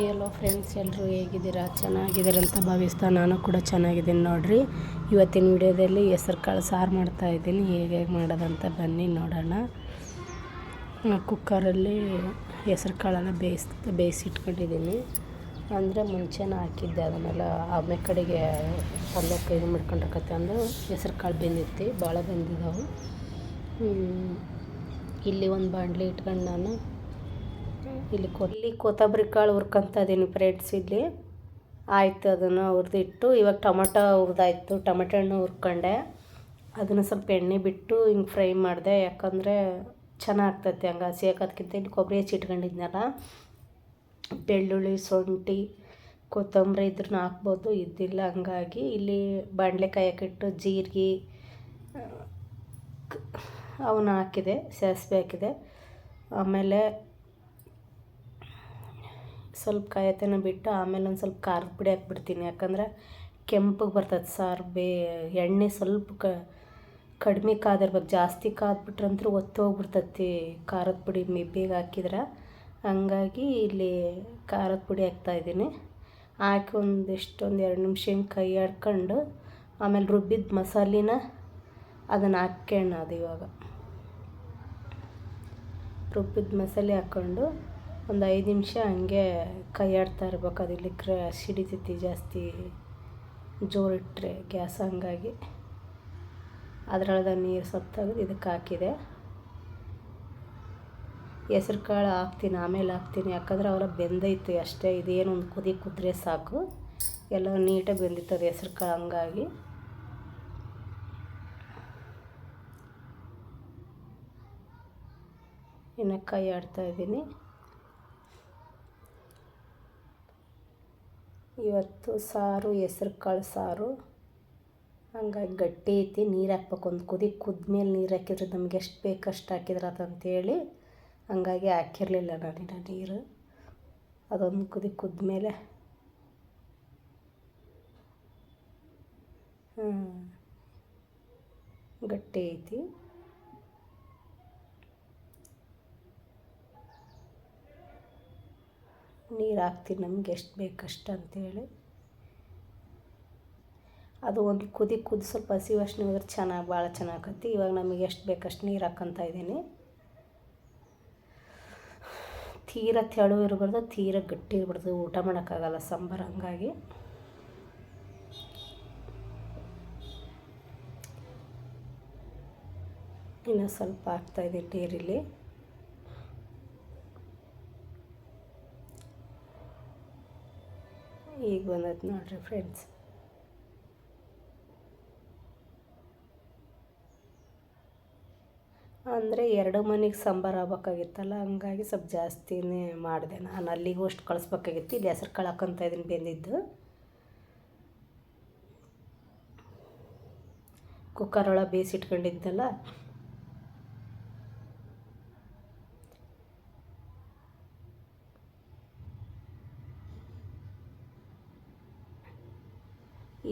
ಎಲ್ಲೋ friends, ಎಲ್ಲರೂ ಹೇಗಿದ್ದೀರಾ? ಚೆನ್ನಾಗಿದ್ದೀರ ಅಂತ ಭಾವಿಸ್ತಾ ನಾನು ಕೂಡ ಚೆನ್ನಾಗಿದ್ದೀನಿ ನೋಡಿರಿ. ಇವತ್ತಿನ ವಿಡಿಯೋದಲ್ಲಿ ಹೆಸರು ಕಾಳು ಸಾರು ಮಾಡ್ತಾಯಿದ್ದೀನಿ. ಹೇಗೆ ಮಾಡೋದಂತ ಬನ್ನಿ ನೋಡೋಣ. ಕುಕ್ಕರಲ್ಲಿ ಹೆಸರು ಕಾಳೆಲ್ಲ ಬೇಯಿಸಿಟ್ಕೊಂಡಿದ್ದೀನಿ. ಅಂದರೆ ಮುಂಚೆನೇ ಹಾಕಿದ್ದೆ, ಅದನ್ನೆಲ್ಲ ಆಮೇಲೆ ಕಡೆಗೆ ಪಲ್ಯಕ್ಕೆ ಇದು ಮಾಡ್ಕೊಂಡಿರಕತ್ತೆ ಅಂದು ಹೆಸರು ಕಾಳು ಬೆಂದಿತ್ತು, ಭಾಳ ಬೆಂದಿದ್ದಾವೆ. ಇಲ್ಲಿ ಒಂದು ಬಾಣಲಿ ಇಟ್ಕೊಂಡು ನಾನು ಇಲ್ಲಿ ಕೊತ್ತಂಬರಿ ಕಾಳು ಹುರ್ಕೊತಾ ಇದ್ದೀನಿ ಫ್ರೆಂಡ್ಸ್. ಇಲ್ಲಿ ಆಯಿತು, ಅದನ್ನು ಹುರಿದಿಟ್ಟು ಇವಾಗ ಟೊಮಟೊ ಹುರಿದಾಯ್ತು. ಟೊಮೆಟೊ ಹಣ್ಣು ಹುರ್ಕೊಂಡೆ, ಅದನ್ನು ಸ್ವಲ್ಪ ಎಣ್ಣೆ ಬಿಟ್ಟು ಹಿಂಗೆ ಫ್ರೈ ಮಾಡಿದೆ. ಯಾಕಂದರೆ ಚೆನ್ನಾಗ್ತೈತೆ ಹಂಗೆ ಹಸಿ ಹಾಕೋದ್ಕಿಂತ. ಇಲ್ಲಿ ಕೊಬ್ಬರಿ ಹೆಚ್ಚಿಟ್ಕೊಂಡಿದ್ನಲ್ಲ, ಬೆಳ್ಳುಳ್ಳಿ, ಶುಂಠಿ, ಕೊತ್ತಂಬರಿ ಇದ್ರೂ ಹಾಕ್ಬೋದು, ಇದ್ದಿಲ್ಲ. ಹಂಗಾಗಿ ಇಲ್ಲಿ ಬಾಣಲೆ ಕಾಯಕ್ಕಿಟ್ಟು ಜೀರಿಗೆ ಅವನ್ನ ಹಾಕಿದೆ, ಸಾಸಿವೆ ಹಾಕಿದೆ. ಆಮೇಲೆ ಸ್ವಲ್ಪ ಕಾಯತನ ಬಿಟ್ಟು ಆಮೇಲೆ ಒಂದು ಸ್ವಲ್ಪ ಖಾರದ ಪುಡಿ ಹಾಕ್ಬಿಡ್ತೀನಿ. ಯಾಕಂದ್ರೆ ಕೆಂಪಗೆ ಬರ್ತದೆ ಸಾರು. ಎಣ್ಣೆ ಸ್ವಲ್ಪ ಕಡಿಮೆ ಕಾದಿರ್ಬೇಕು. ಜಾಸ್ತಿ ಕಾದ್ಬಿಟ್ರಂತೂ ಒತ್ತೋಗ್ಬಿಡ್ತೈತಿ ಖಾರದ ಪುಡಿ ಬೇಗ ಹಾಕಿದ್ರೆ. ಹಂಗಾಗಿ ಇಲ್ಲಿ ಖಾರದ ಪುಡಿ ಹಾಕ್ತಾಯಿದ್ದೀನಿ. ಹಾಕಿ ಒಂದು 2 ನಿಮಿಷ ಹಿಂಗೆ ಕೈ ಆಡ್ಕೊಂಡು ಆಮೇಲೆ ರುಬ್ಬಿದ ಮಸಾಲಿನ ಅದನ್ನು ಹಾಕ್ಕೊಳ್ಳೋದು. ಇವಾಗ ರುಬ್ಬಿದ ಮಸಾಲೆ ಹಾಕ್ಕೊಂಡು ಒಂದು 5 ನಿಮಿಷ ಹಂಗೆ ಕೈ ಆಡ್ತಾ ಇರ್ಬೇಕು. ಅದು ಇಲ್ಲಿಕ್ರೆ ಸಿಡಿತೈತಿ ಜಾಸ್ತಿ ಜೋರಿಟ್ಟರೆ ಗ್ಯಾಸ್. ಹಂಗಾಗಿ ಅದರೊಳಗೆ ನೀರು ಸ್ವಲ್ಪ ತೆಗೆದು ಇದಕ್ಕೆ ಹಾಕಿದೆ. ಹೆಸ್ರು ಕಾಳು ಹಾಕ್ತೀನಿ, ಆಮೇಲೆ ಹಾಕ್ತೀನಿ. ಯಾಕಂದ್ರೆ ಅವೆಲ್ಲ ಬೆಂದೈತೆ ಅಷ್ಟೇ. ಇದೇನು ಒಂದು ಕುದಿ ಕುದ್ರೆ ಸಾಕು, ಎಲ್ಲ ನೀಟಾಗಿ ಬೆಂದಿರ್ತದೆ ಹೆಸ್ರು ಕಾಳು. ಹಂಗಾಗಿ ಇನ್ನು ಕೈ ಆಡ್ತಾಯಿದ್ದೀನಿ. ಇವತ್ತು ಸಾರು ಹೆಸ್ರು ಕಾಳು ಸಾರು, ಹಂಗಾಗಿ ಗಟ್ಟಿ ಐತಿ. ನೀರು ಹಾಕ್ಬೇಕು, ಒಂದು ಕುದಿ ಕುದ್ಮೇಲೆ ನೀರು ಹಾಕಿದ್ರೆ ನಮ್ಗೆ ಎಷ್ಟು ಬೇಕು ಅಷ್ಟು ಹಾಕಿದ್ರೆ ಅದಂತೇಳಿ ಹಂಗಾಗಿ ಹಾಕಿರಲಿಲ್ಲ ನಾನಿನ್ನ ನೀರು. ಅದೊಂದು ಕುದಿ ಕುದ್ಮೇಲೆ ಗಟ್ಟಿ ಐತಿ. ನೀರು ಹಾಕ್ತೀನಿ ನಮ್ಗೆ ಎಷ್ಟು ಬೇಕಷ್ಟು ಅಂತೇಳಿ. ಅದು ಒಂದು ಕುದಿ ಸ್ವಲ್ಪ ಹಸಿ ವಾಸನೆ ಹೋದ್ರೆ ಭಾಳ ಚೆನ್ನಾಗತ್ತೆ. ಇವಾಗ ನಮಗೆ ಎಷ್ಟು ಬೇಕಷ್ಟು ನೀರು ಹಾಕ್ಕೊತಾ ಇದ್ದೀನಿ. ತೀರ ತೆಳು ಇರಬಾರ್ದು, ತೀರ ಗಟ್ಟಿ ಇರಬಾರ್ದು, ಊಟ ಮಾಡೋಕ್ಕಾಗಲ್ಲ ಸಾಂಬಾರು. ಹಂಗಾಗಿ ಇನ್ನು ಸ್ವಲ್ಪ ಹಾಕ್ತಾಯಿದ್ದೀನಿ ನೀರಿಲ್ಲಿ. ಈಗ ಬಂದೈತೆ ನೋಡಿರಿ ಫ್ರೆಂಡ್ಸ್. ಅಂದರೆ 2 ಮನೆಗೆ ಸಾಂಬಾರು ಆಗ್ಬೇಕಾಗಿತ್ತಲ್ಲ, ಹಂಗಾಗಿ ಸ್ವಲ್ಪ ಜಾಸ್ತಿನೇ ಮಾಡಿದೆ ನಾನು. ಅಲ್ಲಿಗೂ ಅಷ್ಟು ಕಳಿಸ್ಬೇಕಾಗಿತ್ತು. ಇಲ್ಲಿ ಹೆಸ್ರು ಕಾಳು ಹಾಕ್ಕೊತಾ ಇದ್ದೀನಿ ಬೆಂದಿದ್ದು. ಕುಕ್ಕರೊಳಗೆ ಬೇಯಿಸಿಟ್ಕೊಂಡಿದ್ದಲ್ಲ,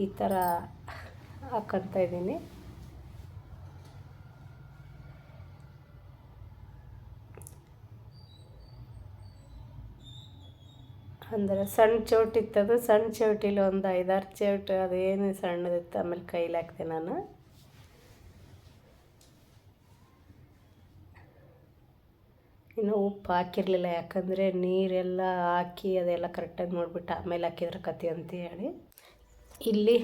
ಈ ಥರ ಹಾಕ್ಕೊತಾ ಇದ್ದೀನಿ. ಅಂದರೆ ಸಣ್ಣ ಚೌಟ ಇತ್ತದು, ಸಣ್ಣ ಚೌಟಿಲಿ ಒಂದು 5-6 ಚೌಟ, ಅದೇನು ಸಣ್ಣದಿತ್ತು. ಆಮೇಲೆ ಕೈಲಿ ಹಾಕ್ದೆ ನಾನು. ಇನ್ನು ಉಪ್ಪು ಹಾಕಿರಲಿಲ್ಲ, ಯಾಕಂದರೆ ನೀರೆಲ್ಲ ಹಾಕಿ ಅದೆಲ್ಲ ಕರೆಕ್ಟಾಗಿ ನೋಡಿಬಿಟ್ಟು ಆಮೇಲೆ ಹಾಕಿದ್ರೆ ಕತೆ ಅಂತೇಳಿ. ಇಲ್ಲಿ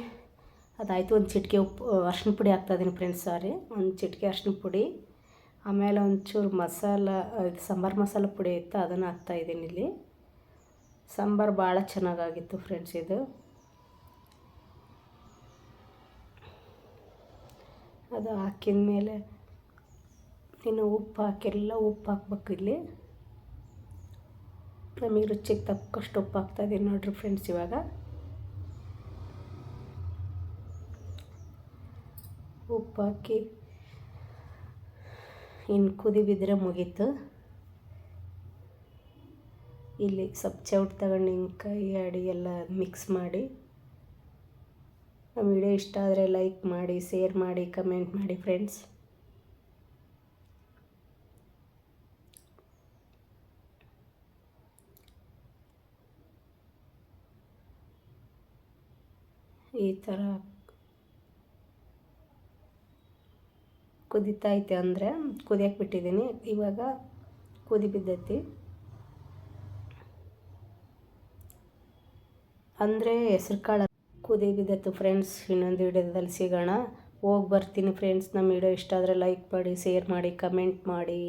ಅದಾಯಿತು. ಒಂದು ಚಿಟಿಕೆ ಉಪ್ಪು ಅರ್ಶಿನ ಪುಡಿ ಹಾಕ್ತಾಯಿದ್ದೀನಿ ಫ್ರೆಂಡ್ಸ್. ಸಾರಿ, ಒಂದು ಚಿಟಿಕೆ ಅರ್ಶಿನ ಪುಡಿ. ಆಮೇಲೆ ಒಂಚೂರು ಸಾಂಬಾರು ಮಸಾಲ ಪುಡಿ ಇತ್ತು, ಅದನ್ನು ಹಾಕ್ತಾಯಿದ್ದೀನಿ ಇಲ್ಲಿ. ಸಾಂಬಾರು ಭಾಳ ಚೆನ್ನಾಗಾಗಿತ್ತು ಫ್ರೆಂಡ್ಸ್ ಇದು. ಅದು ಹಾಕಿದ ಮೇಲೆ ಇನ್ನು ಉಪ್ಪು ಹಾಕಿರಲಿಲ್ಲ, ಉಪ್ಪು ಹಾಕ್ಬೇಕು. ಇಲ್ಲಿ ನಮಗೆ ರುಚಿಗೆ ತಕ್ಕಷ್ಟು ಉಪ್ಪು ಹಾಕ್ತಾಯಿದ್ದೀನಿ ನೋಡಿರಿ ಫ್ರೆಂಡ್ಸ್. ಇವಾಗ ಉಪ್ಪು ಹಾಕಿ ಇನ್ನು ಕುದಿ ಬಿದ್ದರೆ ಮುಗೀತು. ಇಲ್ಲಿ ಸ್ವಲ್ಪ ಚೌಟ ತಗೊಂಡು ಹಿಂಗೆ ಕೈ ಆಡಿ ಎಲ್ಲ ಮಿಕ್ಸ್ ಮಾಡಿ. ನಮ್ಮ ವಿಡಿಯೋ ಇಷ್ಟ ಆದರೆ ಲೈಕ್ ಮಾಡಿ, ಶೇರ್ ಮಾಡಿ, ಕಮೆಂಟ್ ಮಾಡಿ ಫ್ರೆಂಡ್ಸ್. ಈ ಥರ ಕುದಿತೈತೆ ಅಂದರೆ ಕುದಿಯಕ್ಕೆ ಬಿಟ್ಟಿದ್ದೀನಿ. ಇವಾಗ ಕುದಿ ಬಿದ್ದೈತಿ ಅಂದರೆ ಹೆಸ್ರು ಕಾಳು ಕುದಿ ಬಿದ್ದೈತು ಫ್ರೆಂಡ್ಸ್. ಇನ್ನೊಂದು ವಿಡಿಯೋದಲ್ಲಿ ಸಿಗೋಣ. ಹೋಗಿ ಬರ್ತೀನಿ ಫ್ರೆಂಡ್ಸ್. ನಮ್ಮ ವಿಡಿಯೋ ಇಷ್ಟ ಆದರೆ ಲೈಕ್ ಮಾಡಿ, ಶೇರ್ ಮಾಡಿ, ಕಮೆಂಟ್ ಮಾಡಿ.